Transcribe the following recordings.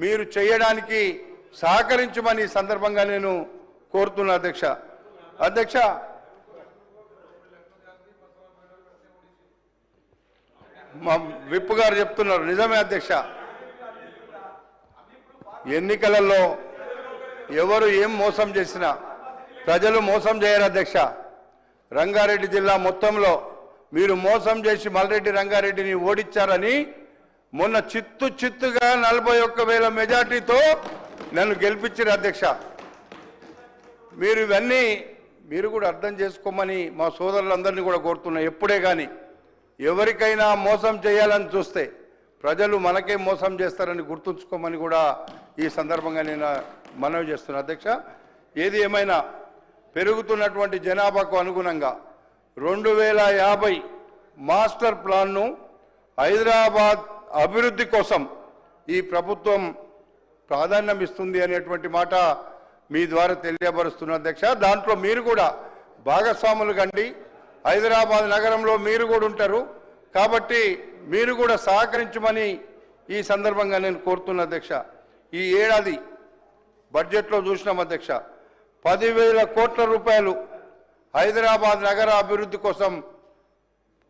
మీరు చేయడానికి సహకరించమని సందర్భంగా నేను కోరుతున్నా అధ్యక్ష. అధ్యక్ష, మా విప్ గారు చెప్తున్నారు, నిజమే అధ్యక్ష. ఎన్నికలలో ఎవరు ఏం మోసం చేసినా ప్రజలు మోసం చేయరు అధ్యక్ష. రంగారెడ్డి జిల్లా మొత్తంలో మీరు మోసం చేసి మల్రెడ్డి రంగారెడ్డిని ఓడించారని మొన్న చిత్తుగా 41,000 మెజార్టీతో నన్ను గెలిపించారు అధ్యక్ష. మీరు ఇవన్నీ మీరు కూడా అర్థం చేసుకోమని మా సోదరులందరినీ కూడా కోరుతున్నా. ఎప్పుడే కానీ ఎవరికైనా మోసం చేయాలని చూస్తే ప్రజలు మనకే మోసం చేస్తారని గుర్తుంచుకోమని కూడా ఈ సందర్భంగా నేను మనవి చేస్తున్నా అధ్యక్ష. ఏది ఏమైనా పెరుగుతున్నటువంటి జనాభాకు అనుగుణంగా 2050 మాస్టర్ ప్లాన్ను హైదరాబాద్ అభివృద్ధి కోసం ఈ ప్రభుత్వం ప్రాధాన్యం ఇస్తుంది అనేటువంటి మాట మీ ద్వారా తెలియపరుస్తున్న అధ్యక్ష. దాంట్లో మీరు కూడా భాగస్వాములు కండి. హైదరాబాద్ నగరంలో మీరు కూడా ఉంటారు కాబట్టి మీరు కూడా సహకరించమని ఈ సందర్భంగా నేను కోరుతున్నా అధ్యక్ష. ఈ ఏడాది బడ్జెట్లో చూసినాం అధ్యక్ష, 10,000 కోట్ల రూపాయలు హైదరాబాద్ నగర అభివృద్ధి కోసం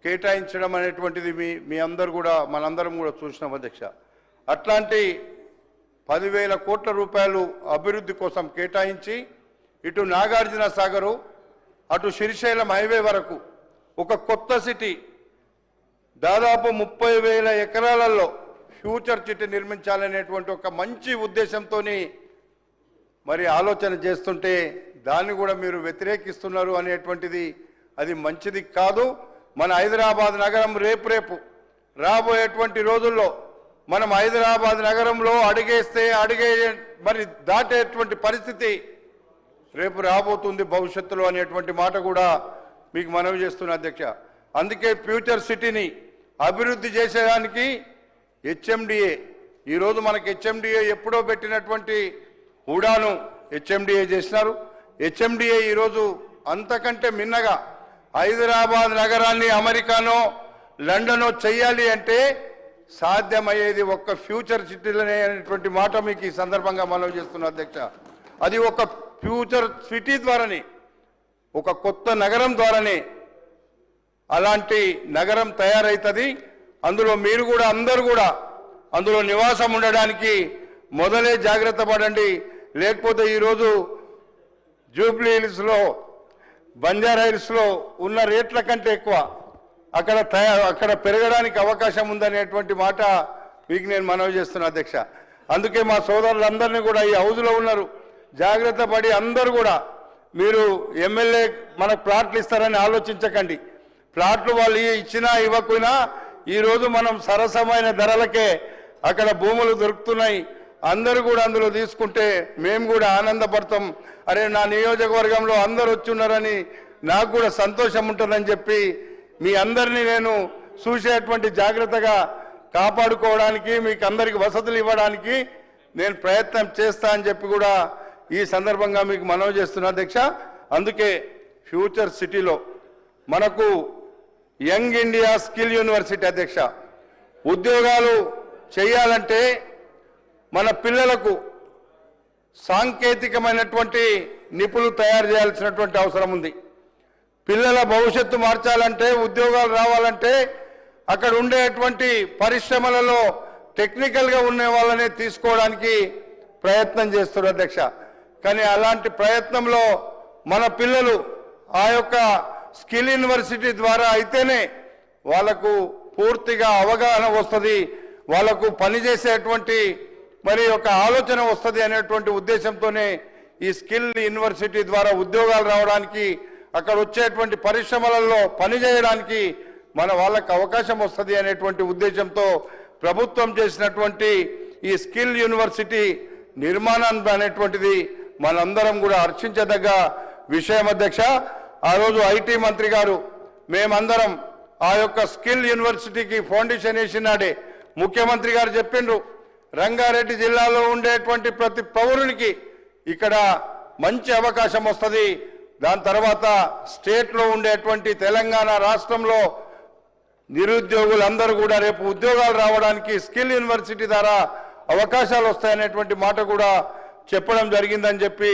కేటాయించడం అనేటువంటిది మీ అందరూ కూడా మనందరం కూడా చూసినాం అధ్యక్ష. అట్లాంటి 10,000 కోట్ల రూపాయలు అభివృద్ధి కోసం కేటాయించి ఇటు నాగార్జున సాగరు అటు శ్రీశైలం హైవే వరకు ఒక కొత్త సిటీ దాదాపు 30,000 ఎకరాలలో ఫ్యూచర్ సిటీ నిర్మించాలనేటువంటి ఒక మంచి ఉద్దేశంతో మరి ఆలోచన చేస్తుంటే దాన్ని కూడా మీరు వ్యతిరేకిస్తున్నారు అనేటువంటిది అది మంచిది కాదు. మన హైదరాబాద్ నగరం రేపు రాబోయేటువంటి రోజుల్లో మనం హైదరాబాద్ నగరంలో అడిగేస్తే మరి దాటేటువంటి పరిస్థితి రేపు రాబోతుంది భవిష్యత్తులో అనేటువంటి మాట కూడా మీకు మనవి చేస్తున్నా అధ్యక్ష. అందుకే ఫ్యూచర్ సిటీని అభివృద్ధి చేసేదానికి హెచ్ఎండిఏ, ఈరోజు మనకి హెచ్ఎండిఏ ఎప్పుడో పెట్టినటువంటి హుడాను హెచ్ఎండిఏ చేసినారు. హెచ్ఎండిఏ ఈరోజు అంతకంటే మిన్నగా హైదరాబాద్ నగరాన్ని అమెరికానో లండనో చెయ్యాలి అంటే సాధ్యమయ్యేది ఒక్క ఫ్యూచర్ సిటీలోనే అనేటువంటి మాట మీకు ఈ సందర్భంగా మనవి చేస్తున్నా అధ్యక్ష. అది ఒక ఫ్యూచర్ సిటీ ద్వారానే, ఒక కొత్త నగరం ద్వారానే అలాంటి నగరం తయారవుతుంది. అందులో మీరు కూడా అందరూ కూడా అందులో నివాసం ఉండడానికి మొదలే జాగ్రత్త పడండి. లేకపోతే ఈరోజు జూబ్లీ హిల్స్లో బంజారా హిల్స్లో ఉన్న రేట్ల కంటే ఎక్కువ అక్కడ పెరగడానికి అవకాశం ఉందనేటువంటి మాట మీకు నేను మనవి చేస్తున్నా అధ్యక్ష. అందుకే మా సోదరులందరినీ కూడా ఈ హౌజ్లో ఉన్నారు, జాగ్రత్త పడి అందరూ కూడా మీరు ఎమ్మెల్యే మనకు ప్లాట్లు ఇస్తారని ఆలోచించకండి. ప్లాట్లు వాళ్ళు ఇచ్చినా ఇవ్వకపోయినా ఈరోజు మనం సరసమైన ధరలకే అక్కడ భూములు దొరుకుతున్నాయి. అందరూ కూడా అందులో తీసుకుంటే మేము కూడా ఆనందపడతాం. అరే నా నియోజకవర్గంలో అందరూ వచ్చి ఉన్నారని నాకు కూడా సంతోషం ఉంటుందని చెప్పి మీ అందరినీ నేను చూసేటువంటి జాగ్రత్తగా కాపాడుకోవడానికి మీకు అందరికి వసతులు ఇవ్వడానికి నేను ప్రయత్నం చేస్తా అని చెప్పి కూడా ఈ సందర్భంగా మీకు మనవి చేస్తున్నా అధ్యక్ష. అందుకే ఫ్యూచర్ సిటీలో మనకు యంగ్ ఇండియా స్కిల్ యూనివర్సిటీ అధ్యక్ష, ఉద్యోగాలు చేయాలంటే మన పిల్లలకు సాంకేతికమైనటువంటి నిపుణులు తయారు చేయాల్సినటువంటి అవసరం ఉంది. పిల్లల భవిష్యత్తు మార్చాలంటే, ఉద్యోగాలు రావాలంటే అక్కడ ఉండేటువంటి పరిశ్రమలలో టెక్నికల్గా ఉండే వాళ్ళనే తీసుకోవడానికి ప్రయత్నం చేస్తున్నారు అధ్యక్ష. కానీ అలాంటి ప్రయత్నంలో మన పిల్లలు ఆ యొక్క స్కిల్ యూనివర్సిటీ ద్వారా అయితేనే వాళ్ళకు పూర్తిగా అవగాహన వస్తుంది, వాళ్ళకు పనిచేసేటువంటి మరి ఒక ఆలోచన వస్తుంది అనేటువంటి ఉద్దేశంతోనే ఈ స్కిల్ యూనివర్సిటీ ద్వారా ఉద్యోగాలు రావడానికి, అక్కడ వచ్చేటువంటి పరిశ్రమలలో పనిచేయడానికి మన వాళ్ళకు అవకాశం వస్తుంది అనేటువంటి ఉద్దేశంతో ప్రభుత్వం చేసినటువంటి ఈ స్కిల్ యూనివర్సిటీ నిర్మాణం అనేటువంటిది మనందరం కూడా హర్షించదగ్గ విషయం అధ్యక్ష. ఆ రోజు ఐటీ మంత్రి గారు మేమందరం ఆ యొక్క స్కిల్ యూనివర్సిటీకి ఫౌండేషన్ వేసినాడే ముఖ్యమంత్రి గారు చెప్పిండ్రు, రంగారెడ్డి జిల్లాలో ఉండేటువంటి ప్రతి పౌరునికి ఇక్కడ మంచి అవకాశం వస్తుంది. దాని తర్వాత స్టేట్లో ఉండేటువంటి తెలంగాణ రాష్ట్రంలో నిరుద్యోగులందరూ కూడా రేపు ఉద్యోగాలు రావడానికి స్కిల్ యూనివర్సిటీ ద్వారా అవకాశాలు వస్తాయనేటువంటి మాట కూడా చెప్పడం జరిగిందని చెప్పి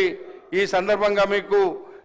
ఈ సందర్భంగా మీకు